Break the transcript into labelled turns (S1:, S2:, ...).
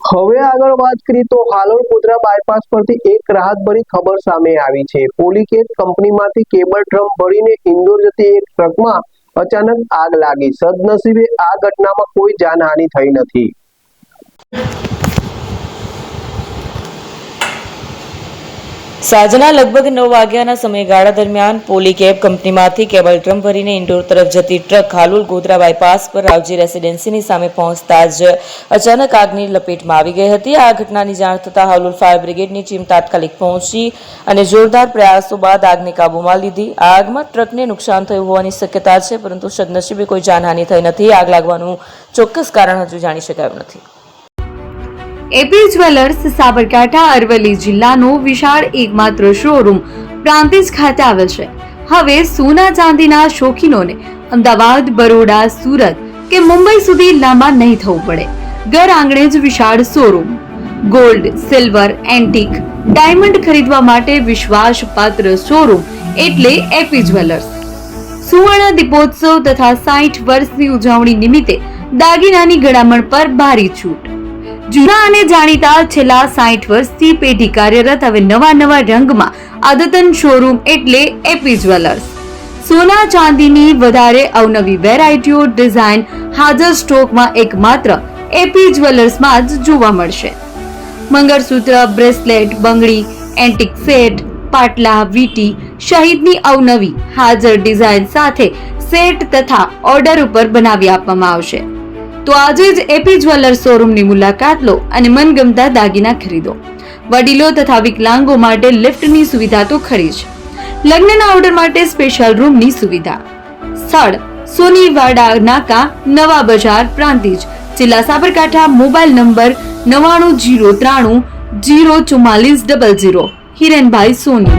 S1: હવે આગળ વાત કરીએ તો હાલોલ ગોધરા બાયપાસ પરથી એક રાહતભરી ખબર સામે આવી છે। પોલીકેબ કંપનીમાંથી કેબલ ડ્રમ ભરીને ઇન્દોર જતી એક ટ્રકમાં અચાનક આગ લાગી। સદનસીબે આ ઘટનામાં કોઈ જાનહાનિ થઈ નથી।
S2: સાંજના લગભગ 9 વાગ્યાના સમયગાળા દરમિયાન પોલીકેબ કંપનીમાંથી કેબલ ડ્રમ ભરીને ઇન્દોર તરફ જતી ટ્રક હાલોલ ગોધરા બાયપાસ પર રાવજી રેસિડેન્સીની સામે પહોંચતા જ અચાનક આગની લપેટમાં આવી ગઈ હતી। આ ઘટનાની જાણ થતાં હાલોલ ફાયર બ્રિગેડની ટીમ તાત્કાલિક પહોંચી અને જોરદાર પ્રયાસો બાદ આગને કાબૂમાં લીધી। આ આગમાં ટ્રકને નુકસાન થયું હોવાની શક્યતા છે, પરંતુ સદનસીબે કોઈ જાનહાનિ થઈ નથી। આગ લાગવાનું ચોક્કસ કારણ હજુ જાણી શકાયું નથી।
S3: એપી જ્વેલર્સ સાબરકાંઠા અરવલ્લી જિલ્લાનો વિશાળ એકમાત્ર શોરૂમ પ્રાંતિજ ખાતે આવેલ છે। હવે સોના ચાંદીના શોખીનોને અમદાવાદ, બરોડા, સુરત કે મુંબઈ સુધી લાંબા નહીં થવું પડે। ઘર આંગણે જ વિશાળ showroom. Gold, silver, antique, diamond ખરીદવા માટે વિશ્વાસપાત્ર શોરૂમ એટલે એપી જ્વેલર્સ। સુવર્ણ દીપોત્સવ તથા 60 વર્ષની ઉજવણી નિમિત્તે દાગીનાની ગળામણ પર ભારી છૂટ। જૂના અને જાણીતા છેલ્લા 60 વર્ષથી પેઢી કાર્યરત હવે નવા રંગમાં અદ્યતન શોરૂમ એટલે એપી જ્વેલર્સ। સોના ચાંદીની વધારે અવનવી વેરાયટીઓ, ડિઝાઇન હાજર સ્ટોકમાં એકમાત્ર એપી જ્વેલર્સમાં જ જોવા મળશે। મંગળસૂત્ર, બ્રેસલેટ, બંગડી, એન્ટિક સેટ, પાટલા, વીટી સહિતની અવનવી હાજર ડિઝાઇન સાથે સેટ તથા ઓર્ડર ઉપર બનાવી આપવામાં આવશે। તો આજે જ એપી જ્વેલર્સ શોરૂમની મુલાકાત લો અને મનગમતા દાગીના ખરીદો। વડીલો તથા વિકલાંગો માટે લિફ્ટની સુવિધા તો ખરી જ, લગ્નના ઓર્ડર માટે સ્પેશિયલ રૂમની સુવિધા। સ્થળ સોનીવાડા નાકા, નવા બજાર, પ્રાંતિજ, જિલ્લા સાબરકાંઠા। Mobile number 9903004400। હિરેનભાઈ સોની।